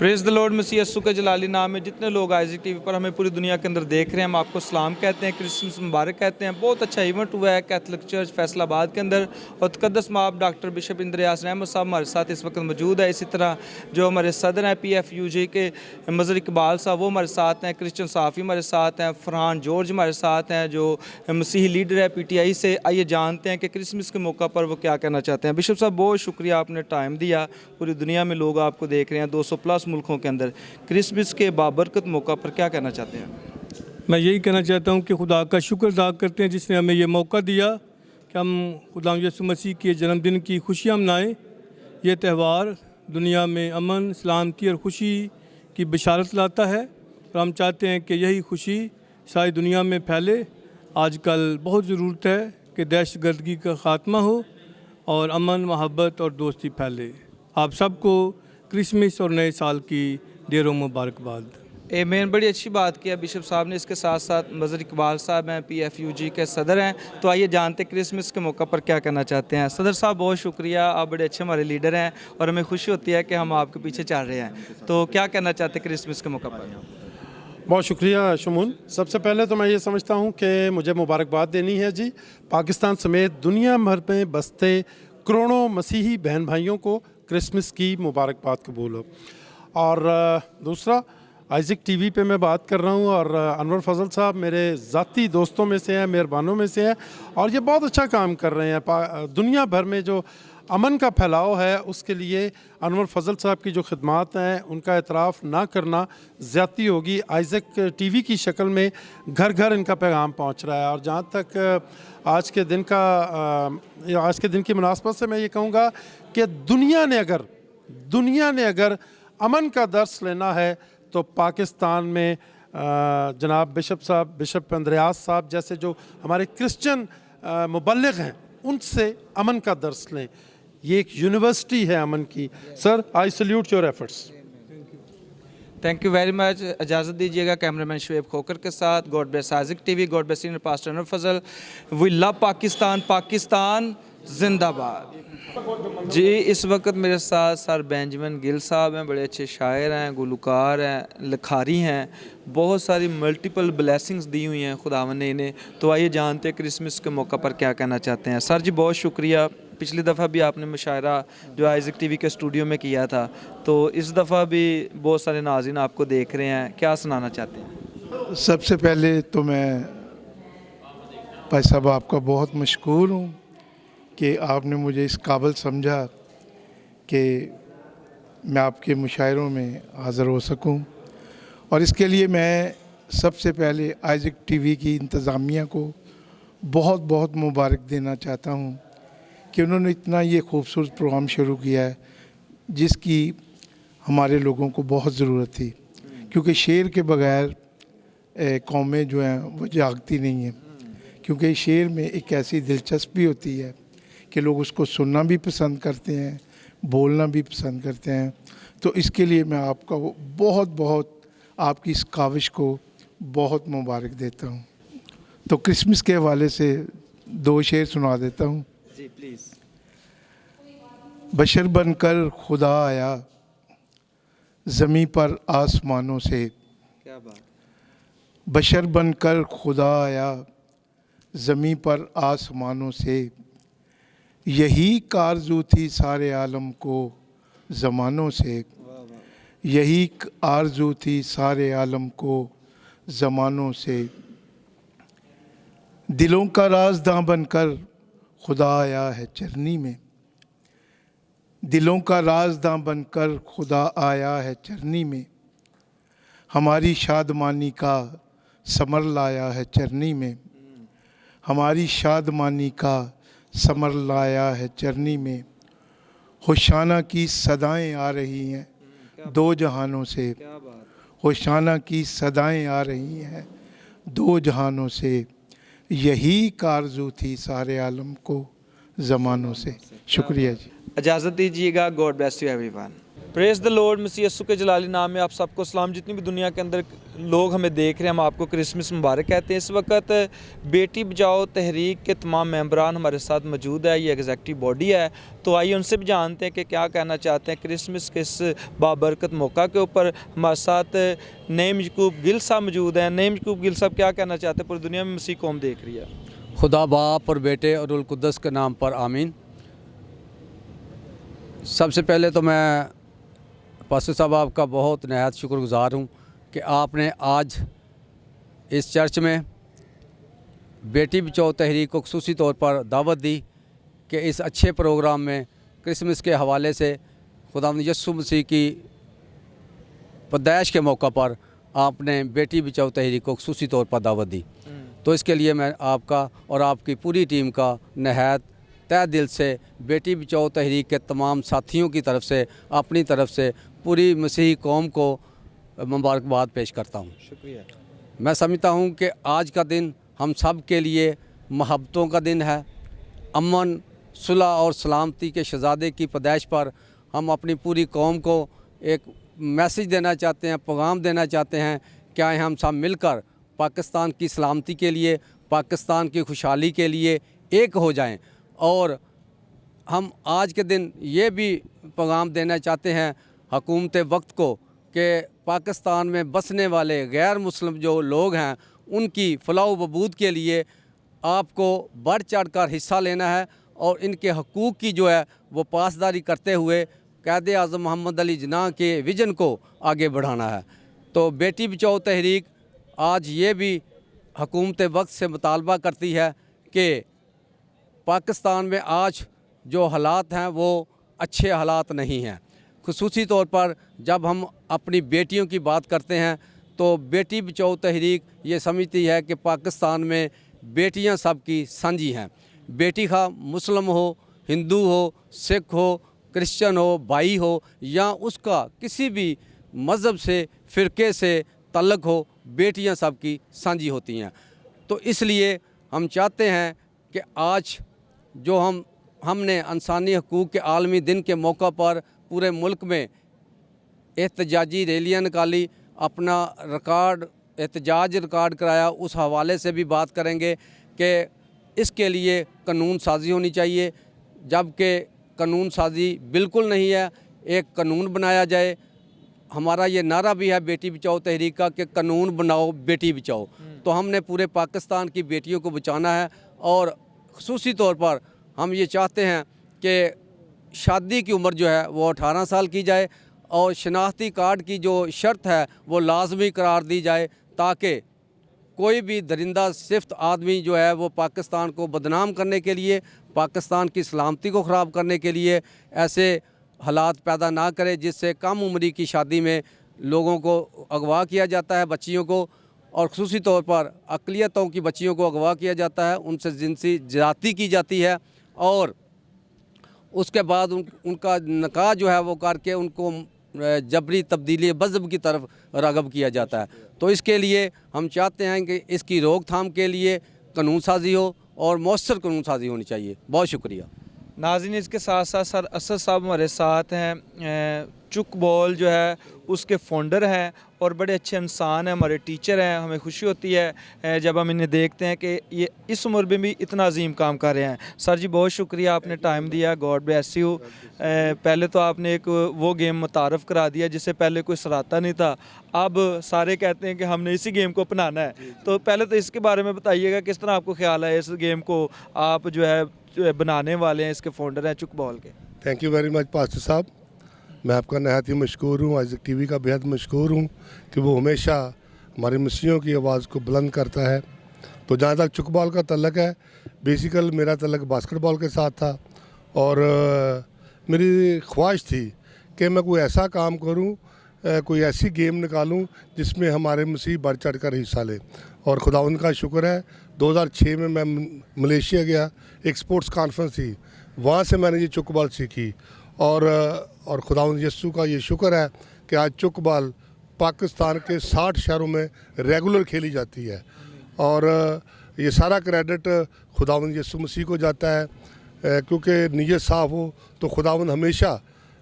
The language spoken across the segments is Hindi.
प्रेज़ द लॉर्ड मसीह यस्सु के जलाली नाम में जितने लोग आइज़िक टीवी पर हमें पूरी दुनिया के अंदर देख रहे हैं, हम आपको सलाम कहते हैं, क्रिसमस मुबारक कहते हैं। बहुत अच्छा इवेंट हुआ है कैथलिक चर्च फैसलाबाद के अंदर और तकद्दस माब डॉक्टर बिशप इंद्रियास रहमत साहब हमारे साथ इस वक्त मौजूद है। इसी तरह जो हमारे सदर हैं PFUG के मज़हर इकबाल साहब वो हमारे साथ हैं, क्रिश्चियन साफ़ी हमारे साथ हैं, फरहान जॉर्ज हमारे साथ हैं जो मसीही लीडर है PTI से। आइए जानते हैं कि क्रिसमस के मौका पर वो क्या कहना चाहते हैं। बिशप साहब बहुत शुक्रिया, आपने टाइम दिया। पूरी दुनिया में लोग आपको देख रहे हैं, 200+ मुल्कों के अंदर। क्रिसमस के बाबरकत मौका पर क्या कहना चाहते हैं? मैं यही कहना चाहता हूँ कि खुदा का शुक्र अदा करते हैं जिसने हमें ये मौका दिया कि हम खुदा यीशु मसीह के जन्मदिन की खुशियाँ मनाएं। ये त्यौहार दुनिया में अमन, सलामती और ख़ुशी की बशारत लाता है और हम चाहते हैं कि यही खुशी सारी दुनिया में फैले। आजकल बहुत ज़रूरत है कि दहशतगर्दी का ख़ात्मा हो और अमन, मोहब्बत और दोस्ती फैले। आप सबको क्रिसमस और नए साल की ढेरों मुबारकबाद। आमीन। बड़ी अच्छी बात किया बिशप साहब ने। इसके साथ साथ मज़हर इकबाल साहब हैं, PFUG के सदर हैं। तो आइए जानते क्रिसमस के मौका पर क्या कहना चाहते हैं। सदर साहब बहुत शुक्रिया, आप बड़े अच्छे हमारे लीडर हैं और हमें खुशी होती है कि हम आपके पीछे चल रहे हैं। तो क्या कहना चाहते हैं क्रिसमस के मौका पर? बहुत शुक्रिया शमून। सबसे पहले तो मैं ये समझता हूँ कि मुझे मुबारकबाद देनी है जी, पाकिस्तान समेत दुनिया भर में बसते करोड़ों मसीही बहन भाइयों को क्रिसमस की मुबारकबाद कबूल हो। और दूसरा, आइज़िक टीवी पे मैं बात कर रहा हूँ और अनवर फजल साहब मेरे ज़ाती दोस्तों में से हैं, मेहरबानों में से हैं और ये बहुत अच्छा काम कर रहे हैं। दुनिया भर में जो अमन का फैलाव है उसके लिए अनवर फजल साहब की जो खिदमात हैं उनका एतराफ़ ना करना ज़्यादती होगी। आइज़िक टीवी की शक्ल में घर घर इनका पैगाम पहुँच रहा है। और जहाँ तक आज के दिन की मुनासबत से मैं ये कहूँगा कि दुनिया ने अगर अमन का दर्स लेना है तो पाकिस्तान में जनाब बिशप इंद्रियास साहब जैसे जो हमारे क्रिश्चियन मुबल्लिग हैं उनसे अमन का दर्स लें। ये एक यूनिवर्सिटी है अमन की। Sir, I salute your efforts. Thank you very much. इजाज़त दीजिएगा कैमरामैन शुएब खोकर के साथ। God bless Isaac TV, God bless senior pastor Anwar Fazal. We love Pakistan, Pakistan जिंदाबाद। जी, इस वक्त मेरे साथ सर बेंजामिन गिल साहब हैं, बड़े अच्छे शायर हैं, गुलकार हैं, लिखारी हैं, बहुत सारी मल्टीपल ब्लेसिंग्स दी हुई हैं खुदावन ने इन्हें। तो आइए जानते हैं क्रिसमस के मौका पर क्या कहना चाहते हैं। सर जी बहुत शुक्रिया। पिछली दफ़ा भी आपने मुशायरा जो आइज़िक टीवी के स्टूडियो में किया था, तो इस दफ़ा भी बहुत सारे नाज़रीन आपको देख रहे हैं, क्या सुनाना चाहते हैं? सबसे पहले तो मैं भाई साहब आपका बहुत मशकूर हूँ कि आपने मुझे इस काबिल समझा कि मैं आपके मुशायरों में हाज़िर हो सकूं। और इसके लिए मैं सबसे पहले आइज़िक टीवी की इंतज़ामिया को बहुत बहुत मुबारक देना चाहता हूं कि उन्होंने इतना ये खूबसूरत प्रोग्राम शुरू किया है जिसकी हमारे लोगों को बहुत ज़रूरत थी, क्योंकि शेर के बग़ैर कौमें जो हैं वो जागती नहीं हैं। क्योंकि शेर में एक ऐसी दिलचस्पी होती है कि लोग उसको सुनना भी पसंद करते हैं, बोलना भी पसंद करते हैं। तो इसके लिए मैं आपका बहुत आपकी इस काविश को बहुत मुबारक देता हूँ। तो क्रिसमस के हवाले से 2 शेर सुना देता हूँ। जी प्लीज़। बशर बनकर खुदा आया ज़मीं पर आसमानों से। क्या बात। बशर बनकर खुदा आया ज़मीं पर आसमानों से, यही आरज़ू थी सारे आलम को ज़मानों से। यही आरज़ू थी सारे आलम को ज़मानों से। दिलों का राज़दां बनकर खुदा आया है चरनी में। दिलों का राज़दां बनकर खुदा आया है चरनी में। हमारी शादमानी का समर लाया है चरनी में। हमारी शादमानी का समर लाया है चरनी में। होशाना की सदाएं आ रही हैं 2 जहानों से। होशाना की सदाएं आ रही हैं 2 जहानों से। यही आरज़ू थी सारे आलम को ज़मानों से। शुक्रिया जी। इजाज़त दीजिएगा। God bless you everyone. Praise the Lord, मसीह यस्सु के जलाली नाम में आप सबको सलाम। जितनी भी दुनिया के अंदर लोग हमें देख रहे हैं, हम आपको क्रिसमस मुबारक कहते हैं। इस वक्त बेटी बचाओ तहरीक के तमाम मेंबरान हमारे साथ मौजूद है, ये एग्जेक्टिव बॉडी है। तो आइए उनसे भी जानते हैं कि क्या कहना चाहते हैं क्रिसमस के इस बाबरकत मौका के ऊपर। हमारे साथ नईम यकूब गिल साहब मौजूद हैं। नईम यकूब गिल साहब क्या कहना चाहते हैं, पूरी दुनिया में मसीह कौम देख रही है। खुदा बाप और बेटे और रुल कुद्दस के नाम पर आमीन। सबसे पहले तो मैं पास्टर साहब आपका बहुत नहायत शुक्रगुज़ार हूँ कि आपने आज इस चर्च में बेटी बचाओ तहरीक को ख़ुसूसी तौर पर दावत दी कि इस अच्छे प्रोग्राम में क्रिसमस के हवाले से खुदावंद यस्सु मसीह की पैदाइश के मौका पर आपने बेटी बचाओ तहरीक को ख़ुसूसी तौर पर दावत दी। तो इसके लिए मैं आपका और आपकी पूरी टीम का नहायत तहे दिल से बेटी बचाओ तहरीक के तमाम साथियों की तरफ से, अपनी तरफ से पूरी मसीही कौम को मुबारकबाद पेश करता हूँ। शुक्रिया। मैं समझता हूँ कि आज का दिन हम सब के लिए मोहब्बतों का दिन है। अमन, सुलह और सलामती के शहज़ादे की पैदाइश पर हम अपनी पूरी कौम को एक मैसेज देना चाहते हैं, पैगाम देना चाहते हैं कि आए हम सब मिलकर पाकिस्तान की सलामती के लिए, पाकिस्तान की खुशहाली के लिए एक हो जाएं। और हम आज के दिन ये भी पैगाम देना चाहते हैं हुकूमत वक्त को कि पाकिस्तान में बसने वाले गैर मुस्लिम जो लोग हैं उनकी फलाह बहबूद के लिए आपको बढ़ चढ़ कर हिस्सा लेना है और इनके हकूक़ की जो है वो पासदारी करते हुए क़ायद आज़म मोहम्मद अली जिन्ना के विज़न को आगे बढ़ाना है। तो बेटी बचाओ तहरीक आज ये भी हुकूमत वक्त से मुतालबा करती है कि पाकिस्तान में आज जो हालात हैं वो अच्छे हालात नहीं हैं। ख़ुसूसी तौर पर जब हम अपनी बेटियों की बात करते हैं तो बेटी बचाओ तहरीक ये समझती है कि पाकिस्तान में बेटियां सबकी साझी हैं। बेटी खा मुस्लिम हो, हिंदू हो, सिख हो, क्रिश्चियन हो, भाई हो या उसका किसी भी मज़हब से, फ़िरके से तल्लुक़ हो, बेटियां सबकी साझी होती हैं। तो इसलिए हम चाहते हैं कि आज जो हमने इंसानी हकूक़ के आलमी दिन के मौका पर पूरे मुल्क में एहतजाजी रैलियाँ निकाली, अपना एहतजाज रिकॉर्ड कराया, उस हवाले से भी बात करेंगे कि इसके लिए कानून साजी होनी चाहिए। जबकि कानून साजी बिल्कुल नहीं है, एक कानून बनाया जाए। हमारा ये नारा भी है बेटी बचाओ तहरीक का कि कानून बनाओ बेटी बचाओ। तो हमने पूरे पाकिस्तान की बेटियों को बचाना है और ख़ुसूसी तौर पर हम ये चाहते हैं कि शादी की उम्र जो है वो 18 साल की जाए और शनाख्ती कार्ड की जो शर्त है वो लाजमी करार दी जाए ताकि कोई भी दरिंदा सिफ्त आदमी जो है वो पाकिस्तान को बदनाम करने के लिए, पाकिस्तान की सलामती को ख़राब करने के लिए ऐसे हालात पैदा ना करे जिससे कम उम्री की शादी में लोगों को अगवा किया जाता है, बच्चियों को, और ख़ुसूसी तौर पर अक़लियतों की बच्चियों को अगवा किया जाता है, उनसे जिनसी ज़्यादती की जाती है और उसके बाद उनका निकाह जो है वो करके उनको जबरी तब्दीली मज़हब की तरफ राग़ब किया जाता है। तो इसके लिए हम चाहते हैं कि इसकी रोकथाम के लिए कानून साजी हो और मौसर कानून साजी होनी चाहिए। बहुत शुक्रिया। नाज़रीन, इसके साथ साथ सर असद साहब हमारे साथ हैं। चुक बॉल जो है उसके फाउंडर हैं और बड़े अच्छे इंसान हैं, हमारे टीचर हैं। हमें खुशी होती है जब हम इन्हें देखते हैं कि ये इस उम्र में भी इतना अजीम काम कर रहे हैं। सर जी बहुत शुक्रिया, आपने टाइम दिया, गॉड ब्लेस यू। पहले तो आपने एक वो गेम मुतारफ़ करा दिया जिससे पहले कोई सराहता नहीं था, अब सारे कहते हैं कि हमने इसी गेम को अपनाना है। तो पहले तो इसके बारे में बताइएगा, किस तरह आपको ख्याल है इस गेम को आप जो है बनाने वाले हैं, इसके फाउंडर हैं चुक बॉल के। Thank you very much pastor साहब, मैं आपका नहायत ही मशकूर हूँ। आइज़क टीवी का बेहद मशकूर हूँ कि वो हमेशा हमारी मसीहों की आवाज़ को बुलंद करता है। तो जहाँ तक चुक बॉल का तल्लक है, बेसिकल मेरा तल्लक बास्केटबॉल के साथ था और मेरी ख्वाहिश थी कि मैं कोई ऐसा काम करूँ, कोई ऐसी गेम निकालूँ जिसमें हमारे मसीह बढ़ चढ़ कर हिस्सा लें। और खुदावंद का शुक्र है 2006 में मैं मलेशिया गया, एक स्पोर्ट्स कॉन्फ्रेंस थी, वहाँ से मैंने ये चुक बॉल सीखी और खुदावंद यस्सु का ये शुक्र है कि आज चुक बॉल पाकिस्तान के 60 शहरों में रेगुलर खेली जाती है और ये सारा क्रेडिट खुदावंद यस्सु मसीह को जाता है, क्योंकि नीयत साफ़ हो तो खुदावंद हमेशा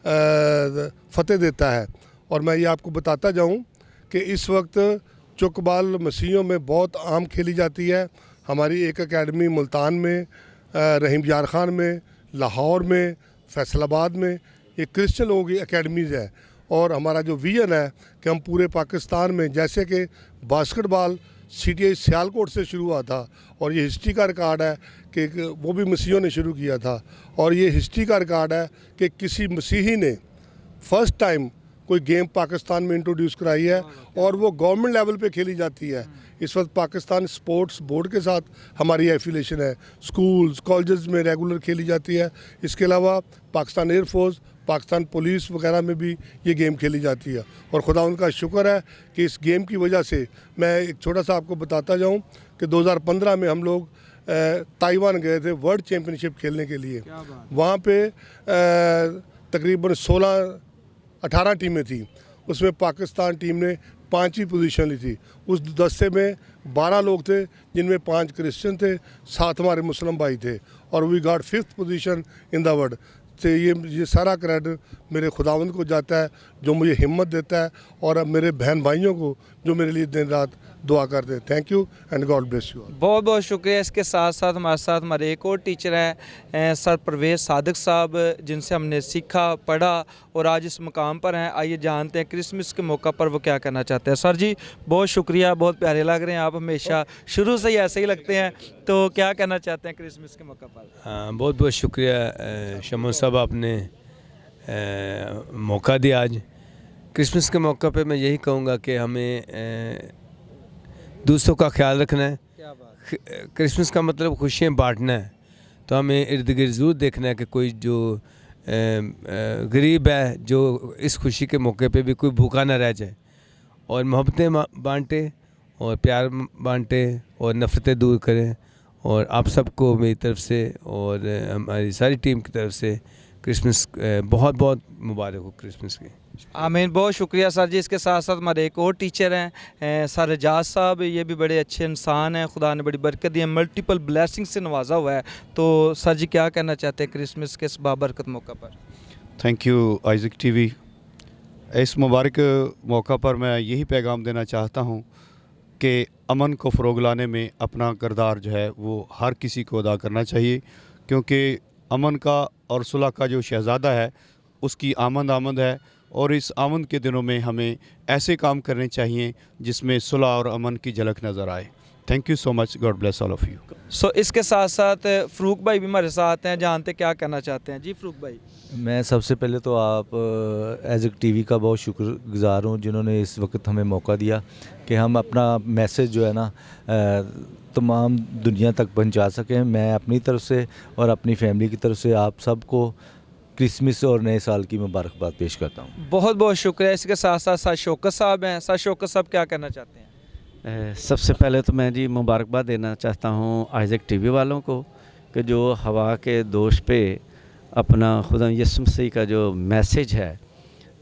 फतेह देता है। और मैं ये आपको बताता जाऊं कि इस वक्त चुकबाल मसीहों में बहुत आम खेली जाती है। हमारी एक एकेडमी मुल्तान में, रहीम यार ख़ान में, लाहौर में, फैसलाबाद में, ये क्रिश्चियन लोगों की एकेडमीज़ है। और हमारा जो विजन है कि हम पूरे पाकिस्तान में, जैसे कि बास्केटबॉल CTI सियालकोट से शुरू हुआ था और ये हिस्ट्री का रिकॉर्ड है कि वो भी मसीहों ने शुरू किया था, और ये हिस्ट्री का रिकॉर्ड है कि किसी मसीही ने फर्स्ट टाइम कोई गेम पाकिस्तान में इंट्रोड्यूस कराई है और वो गवर्नमेंट लेवल पे खेली जाती है। इस वक्त पाकिस्तान स्पोर्ट्स बोर्ड के साथ हमारी एफिलेशन है, स्कूल्स कॉलेजेस में रेगुलर खेली जाती है। इसके अलावा पाकिस्तान एयरफोर्स, पाकिस्तान पुलिस वगैरह में भी ये गेम खेली जाती है। और खुदा उनका शुक्र है कि इस गेम की वजह से, मैं एक छोटा सा आपको बताता जाऊँ कि 2015 में हम लोग ताइवान गए थे वर्ल्ड चैम्पियनशिप खेलने के लिए। वहाँ पे तकरीबन 18 टीमें थी, उसमें पाकिस्तान टीम ने 5वीं पोजीशन ली थी। उस दस्ते में 12 लोग थे जिनमें 5 क्रिश्चियन थे, 7 हमारे मुस्लिम भाई थे, और we got 5th position in the world. तो ये सारा क्रेडिट मेरे खुदावंद को जाता है जो मुझे हिम्मत देता है, और अब मेरे बहन भाइयों को जो मेरे लिए दिन रात दुआ करते हैं। Thank you and God bless you. बहुत बहुत शुक्रिया। इसके साथ साथ हमारे साथ हमारे एक और टीचर हैं सर परवेज़ सादिक साहब, जिनसे हमने सीखा, पढ़ा और आज इस मुकाम पर हैं। आइए जानते हैं क्रिसमस के मौका पर वो क्या कहना चाहते हैं। सर जी बहुत शुक्रिया, बहुत प्यारे लग रहे हैं आप, हमेशा शुरू से ही ऐसे ही लगते हैं, तो क्या कहना चाहते हैं क्रिसमस के मौका पर? बहुत बहुत शुक्रिया शमून साहब, आपने मौका दिया आज। क्रिसमस के मौका पे मैं यही कहूँगा कि हमें दूसरों का ख्याल रखना है। क्रिसमस का मतलब खुशियाँ बांटना है, तो हमें इर्द गिर्द ज़रूर देखना है कि कोई जो गरीब है, जो इस खुशी के मौके पे भी कोई भूखा ना रह जाए, और मोहब्बतें बांटे और प्यार बांटे और नफ़रतें दूर करें। और आप सबको मेरी तरफ से और हमारी सारी टीम की तरफ से क्रिसमस बहुत बहुत मुबारक हो क्रिसमस की। आमीन, बहुत शुक्रिया सर जी। इसके साथ साथ हमारे एक और टीचर हैं सर एजाज साहब, ये भी बड़े अच्छे इंसान हैं, खुदा ने बड़ी बरकत दी है, मल्टीपल ब्लेसिंग से नवाजा हुआ है। तो सर जी क्या कहना चाहते हैं क्रिसमस के इस बाबरकत मौका पर? Thank you Isaac TV. इस मुबारक मौका पर मैं यही पैगाम देना चाहता हूँ कि अमन को फ़रोग़ लाने में अपना किरदार जो है वो हर किसी को अदा करना चाहिए, क्योंकि अमन का और सुलह का जो शहज़ादा है उसकी आमद है, और इस आमद के दिनों में हमें ऐसे काम करने चाहिए जिसमें सुलह और अमन की झलक नज़र आए। Thank you so much, God bless all of you. So इसके साथ साथ फ़रूक भाई भी हमारे साथ हैं, जानते क्या कहना चाहते हैं। जी फ़रूक भाई। मैं सबसे पहले तो आप आइज़क टीवी का बहुत शुक्रगुज़ार हूँ, जिन्होंने इस वक्त हमें मौका दिया कि हम अपना मैसेज जो है ना तमाम दुनिया तक पहुँचा सकें। मैं अपनी तरफ से और अपनी फैमिली की तरफ से आप सबको क्रिसमस और नए साल की मुबारकबाद पेश करता हूँ। बहुत बहुत शुक्रिया। इसके साथ साथ सर शौकत साहब हैं। सर शौकत साहब क्या कहना चाहते हैं? सबसे पहले तो मैं जी मुबारकबाद देना चाहता हूँ आइज़क टीवी वालों को कि जो हवा के दोष पे अपना खुदा यीशु मसीह का जो मैसेज है,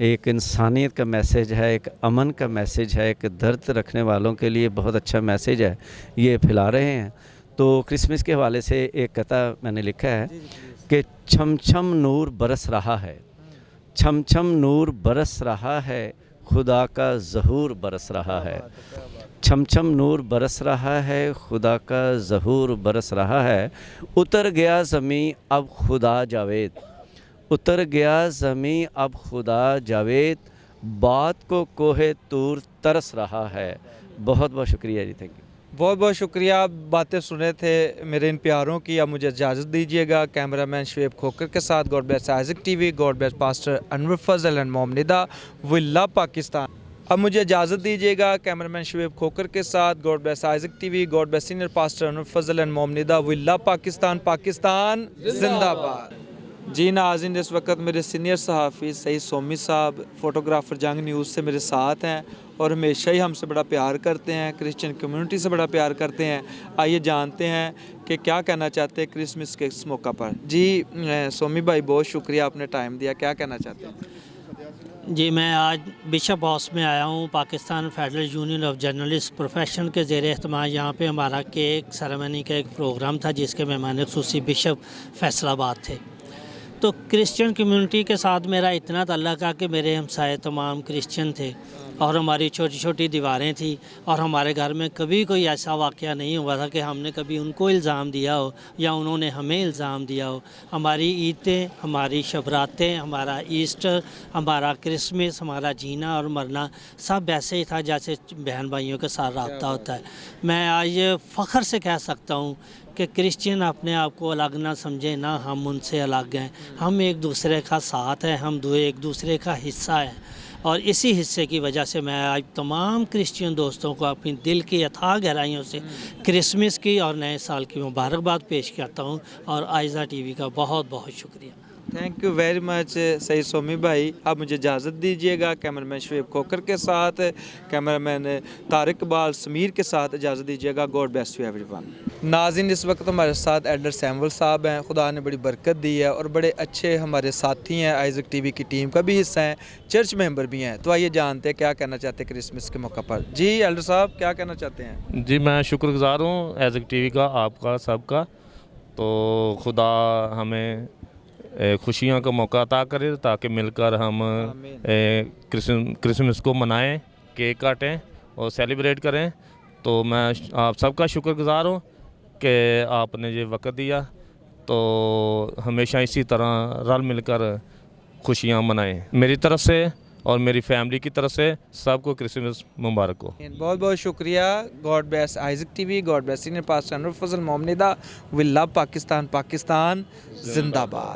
एक इंसानियत का मैसेज है, एक अमन का मैसेज है, एक दर्द रखने वालों के लिए बहुत अच्छा मैसेज है, ये फैला रहे हैं। तो क्रिसमस के हवाले से एक कथा मैंने लिखा है कि छम छम नूर बरस रहा है, छम छम नूर बरस रहा है, खुदा का ज़हूर बरस रहा है। छम छम नूर बरस रहा है, खुदा का ज़हूर बरस रहा है। उतर गया ज़मीं अब खुदा जावेद, उतर गया ज़मीं अब खुदा जावेद, बात को कोहे तूर तरस रहा है। बहुत बहुत शुक्रिया जी, थैंक यू। बहुत बहुत शुक्रिया। आप बातें सुने थे मेरे इन प्यारों की। अब मुझे इजाज़त दीजिएगा कैमरामैन शुएब खोकर के साथ। God bless Isaac TV, God bless pastor Anwar Fazal and mom Nida, we love Pakistan. अब मुझे इजाज़त दीजिएगा कैमरामैन शुएब खोकर के साथ। God bless Isaac TV, God bless senior pastor Anwar Fazal and mom Nida, we love Pakistan, Pakistan जिंदाबाद। जी नाज़रीन, इस वक्त मेरे सीनियर सहाफ़ी सईद सोमी साहब फ़ोटोग्राफ़र जंग न्यूज़ से मेरे साथ हैं और हमेशा ही हमसे बड़ा प्यार करते हैं, क्रिश्चियन कम्युनिटी से बड़ा प्यार करते हैं। आइए जानते हैं कि क्या कहना चाहते हैं क्रिसमस के इस मौका पर। जी सोमी भाई बहुत शुक्रिया, आपने टाइम दिया, क्या कहना चाहते हैं? जी मैं आज बिशप हाउस में आया हूँ। Pakistan federal union of journalist profession के ज़ेर एहतमाम यहाँ पे हमारा केक सेरेमनी का एक प्रोग्राम था, जिसके मेहमान ख़ुसूसी बिशप फैसलाबाद थे। तो क्रिश्चियन कम्युनिटी के साथ मेरा इतना ताल्लुक़ है कि मेरे हमसाए तमाम क्रिश्चियन थे और हमारी छोटी छोटी दीवारें थी और हमारे घर में कभी कोई ऐसा वाक़या नहीं हुआ था कि हमने कभी उनको इल्ज़ाम दिया हो या उन्होंने हमें इल्ज़ाम दिया हो। हमारी ईदें, हमारी शबरातें, हमारा ईस्टर, हमारा क्रिसमस, हमारा जीना और मरना सब ऐसे ही था जैसे बहन भाइयों के साथ रब्ता होता है। मैं आज फ़ख्र से कह सकता हूँ कि क्रिश्चियन अपने आप को अलग ना समझें, ना हम उनसे अलग हैं। हम एक दूसरे का साथ हैं, हम एक दूसरे का हिस्सा हैं और इसी हिस्से की वजह से मैं आज तमाम क्रिश्चियन दोस्तों को अपनी दिल की अथाह गहराइयों से क्रिसमस की और नए साल की मुबारकबाद पेश करता हूँ और आइज़ा टीवी का बहुत बहुत शुक्रिया। Thank you very much Saeed Somi भाई। अब मुझे इजाज़त दीजिएगा। कैमरामैन शुएब खोकर के साथ, कैमरामैन तारिक इकबाल समीर के साथ इजाज़त दीजिएगा। God bless you everyone. नाज़रीन, इस वक्त हमारे साथ एल्डर सैमुअल साहब हैं। खुदा ने बड़ी बरकत दी है और बड़े अच्छे हमारे साथी हैं, आइज़क टीवी की टीम का भी हिस्सा हैं, चर्च मेंबर भी हैं। तो आइए जानते हैं क्या कहना चाहते हैं क्रिसमस के मौका पर। जी एल्डर साहब, क्या कहना चाहते हैं? जी, मैं शुक्रगुज़ार हूँ आइज़क टीवी का, आपका सबका। तो खुदा हमें खुशियों का मौका अता करे ताकि मिलकर हम क्रिसमस को मनाएं, केक काटें और सेलिब्रेट करें। तो मैं आप सबका शुक्रगुज़ार हूँ कि आपने ये वक्त दिया। तो हमेशा इसी तरह रल मिलकर खुशियाँ मनाएं। मेरी तरफ से और मेरी फैमिली की तरफ से सबको क्रिसमस मुबारक हो। बहुत बहुत शुक्रिया। God bless Isaac TV, God bless senior pastor Anwar Fazal Mohammada. We love Pakistan, Pakistan जिंदाबाद।